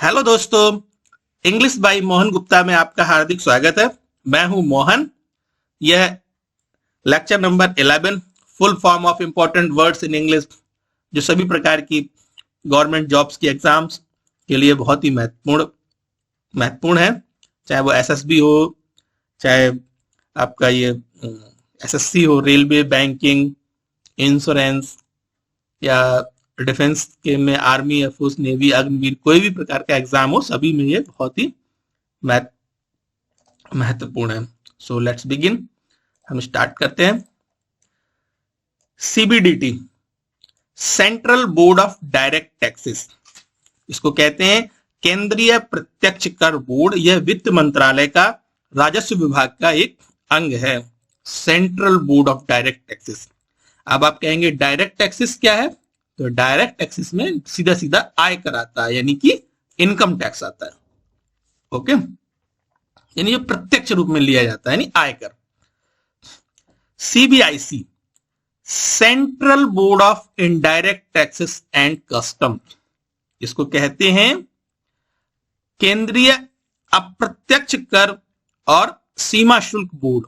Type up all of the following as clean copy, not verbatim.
Hello दोस्तों, English by Mohan Gupta में आपका हार्दिक स्वागत है। मैं हूं मोहन। यह lecture number 11 full form of important words in English, जो सभी प्रकार की गवर्नमेंट जॉब्स की एग्जाम्स के लिए बहुत ही महत्वपूर्ण है। चाहे वो एसएसबी हो, चाहे आपका ये एसएससी हो, रेलवे, बैंकिंग, इंश्योरेंस या डिफेंस के में आर्मी, एयरफोर्स, नेवी, अग्निवीर, कोई भी प्रकार का एग्जाम हो, सभी में ये बहुत ही महत्वपूर्ण है। So let's begin. हम स्टार्ट करते हैं। CBDT, central board of direct taxes, इसको कहते हैं केंद्रीय प्रत्यक्ष कर बोर्ड। यह वित्त मंत्रालय का राजस्व विभाग का एक अंग है। Central board of direct taxes. अब आप कहेंगे डायरेक्ट टैक्सेस क्या है? तो डायरेक्ट टैक्सेस में सीधा सीधा आयकर आता है, यानी कि इनकम टैक्स आता है। ओके, यानी ये प्रत्यक्ष रूप में लिया जाता है, यानी आयकर। CBIC, central board of indirect taxes and custom, इसको कहते हैं केंद्रीय अप्रत्यक्ष कर और सीमा शुल्क बोर्ड।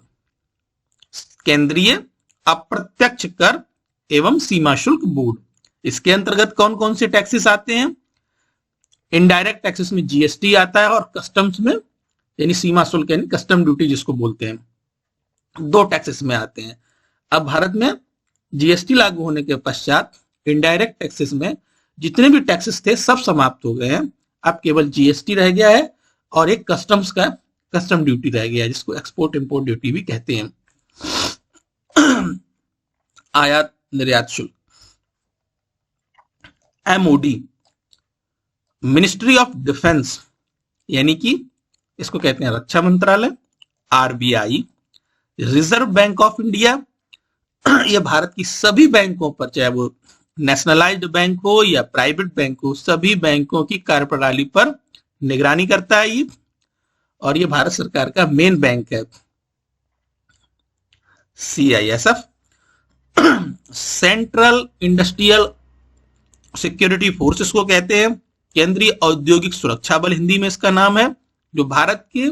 केंद्रीय अप्रत्यक्ष कर एवं सीमा शुल्क बोर्ड। इसके अंतर्गत कौन कौन से टैक्सेस आते हैं? इनडायरेक्ट टैक्सेस में जीएसटी आता है, और कस्टम्स में यानी सीमा शुल्क यानी कस्टम ड्यूटी जिसको बोलते हैं, दो टैक्सेस में आते हैं। अब भारत में जीएसटी लागू होने के पश्चात इनडायरेक्ट टैक्सेस में जितने भी टैक्सेस थे सब समाप्त हो गए हैं। अब केवल जीएसटी रह गया है और एक कस्टम्स का कस्टम ड्यूटी रह गया है, जिसको एक्सपोर्ट इंपोर्ट ड्यूटी भी कहते हैं। आयात निर्यात शुल्क। एमओडी, मिनिस्ट्री ऑफ डिफेंस, यानी कि इसको कहते हैं रक्षा मंत्रालय। RBI, reserve bank of India, यह भारत की सभी बैंकों पर, चाहे वो नेशनलाइज्ड बैंक हो या प्राइवेट बैंक हो, सभी बैंकों की कार्यप्रणाली पर निगरानी करता है ये, और ये भारत सरकार का मेन बैंक है। CISF, central industrial security forces को कहते हैं, केंद्रीय औद्योगिक सुरक्षा बल हिंदी में इसका नाम है, जो भारत के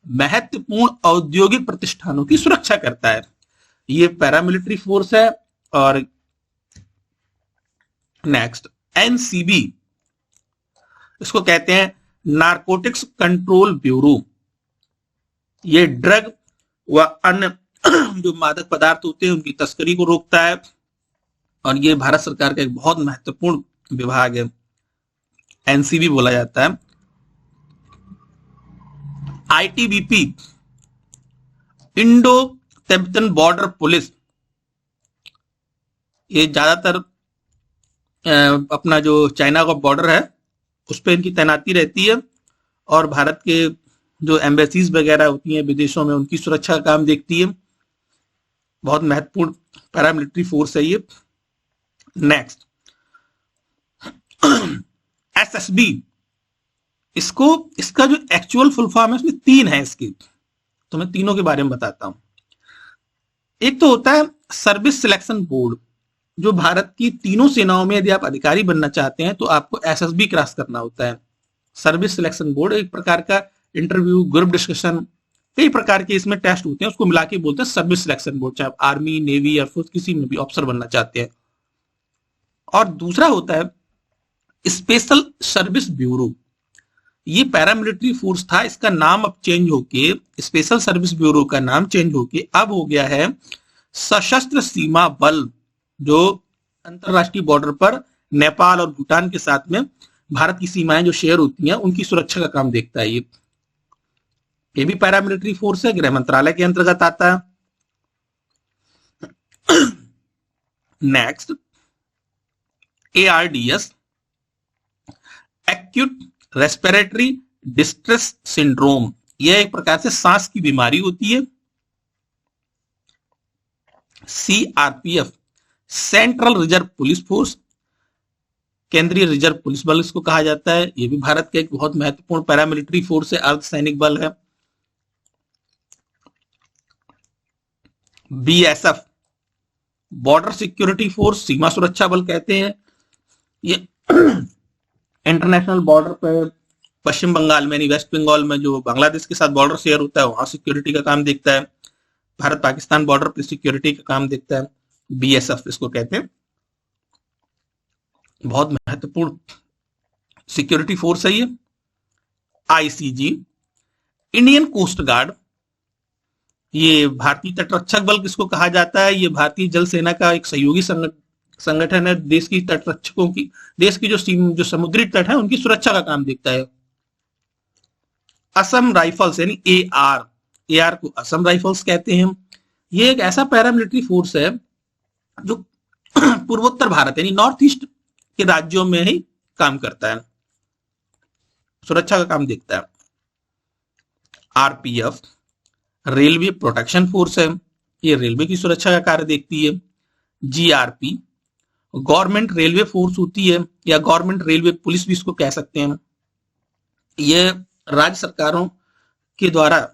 महत्वपूर्ण औद्योगिक प्रतिष्ठानों की सुरक्षा करता है। ये पैरामिलिट्री फोर्स है। और नेक्स्ट, एनसीबी, इसको कहते हैं नारकोटिक्स कंट्रोल ब्यूरो। ये ड्रग व अन्य जो मादक पदार्थ होते हैं उनकी तस्करी को रोकता है, और ये भारत सरकार का एक बहुत महत्वपूर्ण विभाग है, एनसीबी बोला जाता है। ITBP, Indo Tibetan border police, ये ज्यादातर अपना जो चाइना का बॉर्डर है उस पर इनकी तैनाती रहती है, और भारत के जो एम्बेसीज वगैरह होती हैं विदेशों में, उनकी सुरक्षा का काम देखती है। बहुत महत्वपूर्ण पैरामिलिट्री फोर्स है ये। नेक्स्ट, एसएसबी, इसका जो एक्चुअल फुल फॉर्म है उसमें 3 है इसकी, तो मैं तीनों के बारे में बताता हूं। एक तो होता है सर्विस सिलेक्शन बोर्ड, जो भारत की तीनों सेनाओं में यदि आप अधिकारी बनना चाहते हैं तो आपको एसएसबी क्रॉस करना होता है। सर्विस सिलेक्शन बोर्ड एक प्रकार का इंटरव्यू, ग्रुप डिस्कशन, कई प्रकार के इसमें टेस्ट होते हैं, उसको मिला के बोलते हैं सर्विस सिलेक्शन बोर्ड। चाहे आप आर्मी, नेवी, एयरफोर्स किसी में भी ऑफिसर बनना चाहते हैं। और दूसरा होता है स्पेशल सर्विस ब्यूरो। ये पैरामिलिट्री फोर्स था, इसका नाम अब चेंज होके, स्पेशल सर्विस ब्यूरो का नाम चेंज होके अब हो गया है सशस्त्र सीमा बल, जो अंतरराष्ट्रीय बॉर्डर पर नेपाल और भूटान के साथ में भारत की सीमाएं जो शेयर होती हैं उनकी सुरक्षा का काम देखता है। ये भी पैरामिलिट्री फोर्स है, गृह मंत्रालय के अंतर्गत आता है। Next, ARDS, acute respiratory distress syndrome, यह एक प्रकार से सांस की बीमारी होती है। CRPF, central reserve police force, केंद्रीय रिजर्व पुलिस बल इसको कहा जाता है। यह भी भारत का एक बहुत महत्वपूर्ण पैरामिलिट्री फोर्स है, अर्धसैनिक बल है। बीएसएफ, बॉर्डर सिक्योरिटी फोर्स, सीमा सुरक्षा बल कहते हैं। ये इंटरनेशनल बॉर्डर पर पश्चिम बंगाल में यानी वेस्ट बंगाल में जो बांग्लादेश के साथ बॉर्डर शेयर होता है वहां सिक्योरिटी का काम देखता है। भारत पाकिस्तान बॉर्डर पे सिक्योरिटी का काम देखता है, बीएसएफ इसको कहते हैं। बहुत महत्वपूर्ण सिक्योरिटी फोर्स है ये। आईसीजी, इंडियन कोस्ट गार्ड, ये भारतीय तटरक्षक बल किसको कहा जाता है? ये भारतीय जल सेना का एक सहयोगी संगठन है। देश की तटरक्षकों की, देश की जो समुद्री तट है उनकी सुरक्षा का काम देखता है। असम राइफल्स यानी एआर को असम राइफल्स कहते हैं। ये एक ऐसा पैरामिलिट्री फोर्स है जो पूर्वोत्तर भारत यानी नॉर्थ ईस्ट के राज्यों में ही काम करता है, सुरक्षा का काम देखता है। आरपीएफ रेलवे प्रोटेक्शन फोर्स है, ये रेलवे की सुरक्षा का कार्य देखती है। जीआरपी गवर्नमेंट रेलवे फोर्स होती है या गवर्नमेंट रेलवे पुलिस भी इसको कह सकते हैं। ये राज्य सरकारों के द्वारा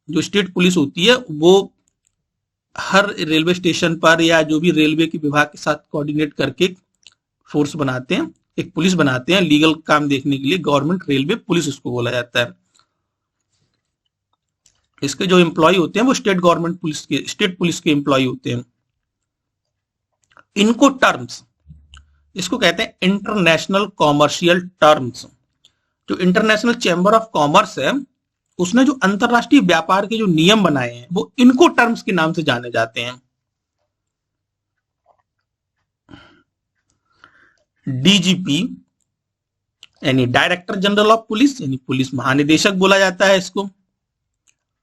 जो स्टेट पुलिस होती है वो हर रेलवे स्टेशन पर या जो भी रेलवे के विभाग के साथ कोऑर्डिनेट करके फोर्स बनाते हैं, एक पुलिस बनाते हैं लीगल काम देखने के लिए। गवर्नमेंट रेलवे पुलिस इसको बोला जाता है। इसके जो एम्प्लॉय होते हैं वो स्टेट पुलिस के एम्प्लॉय होते हैं। इनको टर्म्स, इसको कहते हैं इंटरनेशनल कॉमर्शियल टर्म्स। जो इंटरनेशनल चैम्बर ऑफ कॉमर्स है उसने जो अंतरराष्ट्रीय व्यापार के जो नियम बनाए हैं वो इनको टर्म्स के नाम से जाने जाते हैं। डीजीपी यानी डायरेक्टर जनरल ऑफ पुलिस यानी पुलिस महानिदेशक बोला जाता है इसको।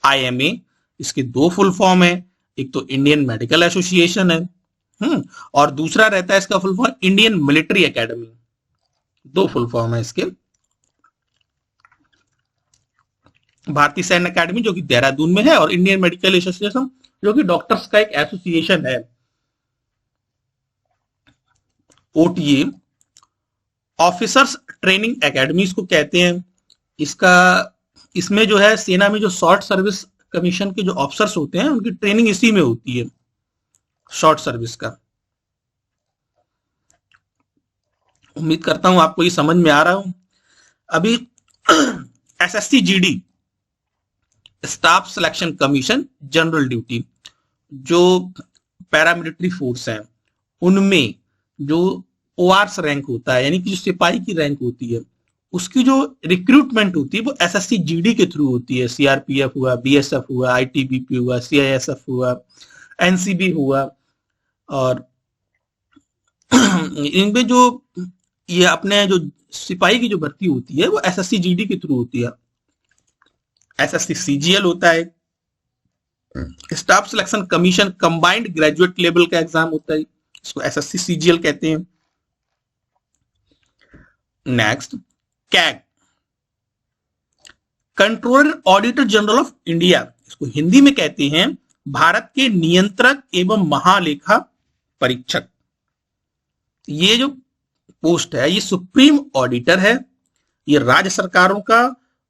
आईएमए, इसके दो फुल फॉर्म है, एक तो इंडियन मेडिकल एसोसिएशन है और दूसरा रहता है इसका full form Indian military academy. दो फुल फॉर्म है इसके। भारतीय सैन्य अकेडमी जो कि देहरादून में है और इंडियन मेडिकल एसोसिएशन जो कि डॉक्टर्स का एक एसोसिएशन है। ओटीए ऑफिसर्स ट्रेनिंग एकेडमी इसको कहते हैं। इसमें जो है सेना में जो शॉर्ट सर्विस कमीशन के जो ऑफिसर्स होते हैं उनकी ट्रेनिंग इसी में होती है, शॉर्ट सर्विस का। उम्मीद करता हूं आपको ये समझ में आ रहा हूं। अभी SSC GD staff selection commission general duty, जो पैरामिलिट्री फोर्स है उनमें जो ओआरएस रैंक होता है यानी कि जो सिपाही की रैंक होती है उसकी जो रिक्रूटमेंट होती है वो एसएससी जीडी के थ्रू होती है। सीआरपीएफ हुआ, बीएसएफ हुआ, आईटीबीपी हुआ, सीआईएसएफ हुआ, एनसीबी हुआ। और इनमें जो ये अपने जो सिपाही की जो भर्ती होती है वो एसएससी जीडी के थ्रू होती है। एसएससी सीजीएल होता है, staff selection commission combined graduate level का एग्जाम होता है, इसको एसएससी सीजीएल कहते हैं। Next CAG, controller auditor general of India, इसको हिंदी में कहते हैं भारत के नियंत्रक एवं महालेखा परीक्षक। ये जो पोस्ट है ये सुप्रीम ऑडिटर है। ये राज्य सरकारों का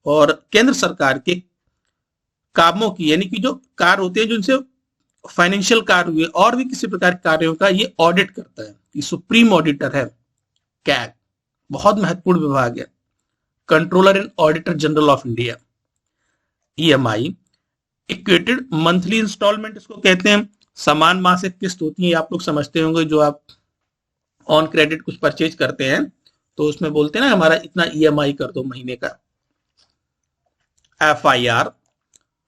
और केंद्र सरकार के कामों की यानी कि जो कार्य होते हैं, जो इनसे फाइनेंशियल कार्य हुए और भी किसी प्रकार के कार्यों का ये ऑडिट करता है। ये सुप्रीम ऑडिटर है कैग, बहुत महत्वपूर्ण विभाग है। Controller and auditor general of India. EMI equated monthly installment इसको कहते हैं। समान मासिक किस्त होती है, आप लोग समझते होंगे। जो आप ऑन क्रेडिट कुछ परचेज करते हैं तो उसमें बोलते हैं ना हमारा इतना ईएमआई कर दो महीने का। एफआईआर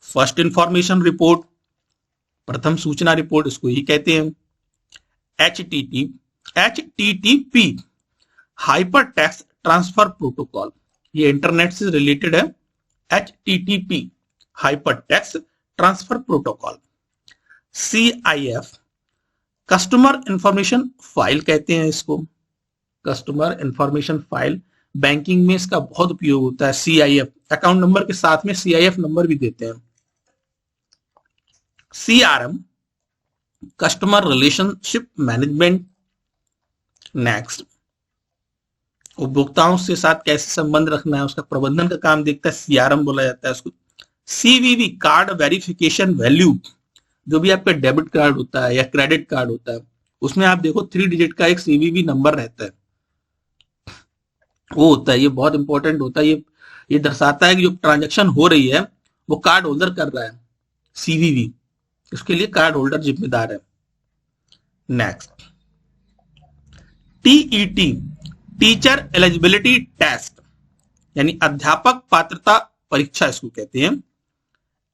फर्स्ट इंफॉर्मेशन रिपोर्ट, प्रथम सूचना रिपोर्ट इसको ही कहते हैं। HTTP hyper text transfer protocol, ये इंटरनेट से रिलेटेड है। HTTP hyper text transfer protocol. CIF customer information file कहते हैं इसको। कस्टमर इंफॉर्मेशन फाइल, बैंकिंग में इसका बहुत उपयोग होता है। सीआईएफ अकाउंट नंबर के साथ में सीआईएफ नंबर भी देते हैं। CRM customer relationship management. Next उपभोक्ताओं से साथ कैसे संबंध रखना है उसका प्रबंधन का काम देखता है, सीआरएम बोला जाता है उसको। सीवीवी कार्ड वेरिफिकेशन वैल्यू, जो भी आपका डेबिट कार्ड होता है या क्रेडिट कार्ड होता है उसमें आप देखो 3 डिजिट का एक सीवीवी नंबर रहता है। वो होता है, ये बहुत इंपॉर्टेंट होता है। ये दर्शाता है कि जो ट्रांजेक्शन हो रही है वो कार्ड होल्डर कर रहा है, सीवीवी, उसके लिए कार्ड होल्डर जिम्मेदार है। Next, TET, teacher eligibility test, यानी अध्यापक पात्रता परीक्षा इसको कहते हैं।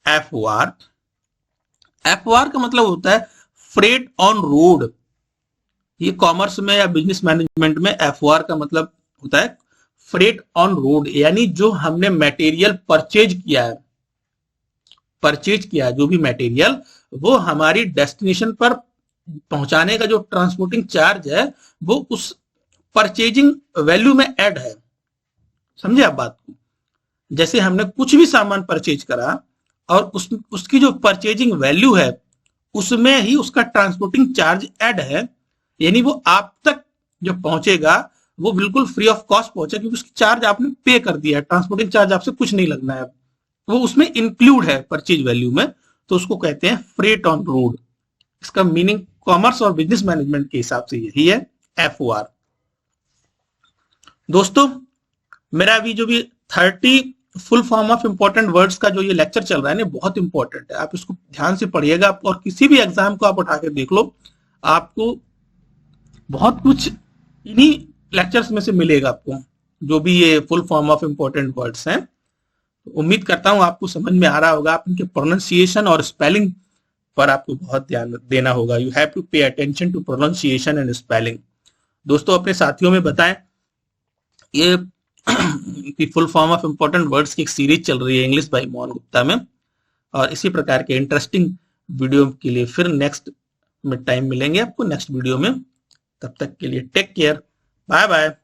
एफओआर, एफओआर का मतलब होता है फ्रेट ऑन रोड। ये कॉमर्स में या बिजनेस मैनेजमेंट में एफओआर का मतलब होता है फ्रेट ऑन रोड, यानी जो हमने मटेरियल परचेज किया है, जो भी मटेरियल, वो हमारी डेस्टिनेशन पर पहुंचाने का जो ट्रांसपोर्टिंग चार्ज है वो उस परचेजिंग वैल्यू में ऐड है। समझे आप बात को? जैसे हमने कुछ भी सामान परचेज करा और उसकी जो परचेजिंग वैल्यू है उसमें ही उसका ट्रांसपोर्टिंग चार्ज ऐड है, यानी वो आप तक जो पहुंचेगा वो बिल्कुल फ्री ऑफ कॉस्ट पहुंचे, क्योंकि उसकी चार्ज आपने पे कर दिया है, ट्रांसपोर्टिंग चार्ज आपसे कुछ नहीं लगना है, वो उसमें इंक्लूड है परचेज वैल्यू में, तो उसको कहते हैं फ्रेट ऑन रोड। इसका मीनिंग कॉमर्स और बिजनेस मैनेजमेंट के हिसाब से यही है, एफओआर। दोस्तों, मेरा अभी जो भी 30 full form of important words का जो ये लेक्चर चल रहा है ना, बहुत इंपॉर्टेंट है, आप इसको ध्यान से पढ़िएगा, और किसी भी एग्जाम को आप उठा के देख लो, आपको बहुत कुछ इन्हीं लेक्चर्स में से मिलेगा आपको, जो भी ये full form of important words हैं। तो उम्मीद करता हूं आपको समझ में आ रहा होगा। आप इनके प्रोनाउंसिएशन और स्पेलिंग पर आपको बहुत ध्यान देना होगा। You have to pay attention to pronunciation and spelling. दोस्तों, अपने साथियों में बताएं, ये की full form of important words की एक सीरीज चल रही है इंग्लिश बाय मोहन गुप्ता में, और इसी प्रकार के इंटरेस्टिंग वीडियो के लिए फिर नेक्स्ट में टाइम मिलेंगे आपको नेक्स्ट वीडियो में। तब तक के लिए टेक केयर, बाय बाय।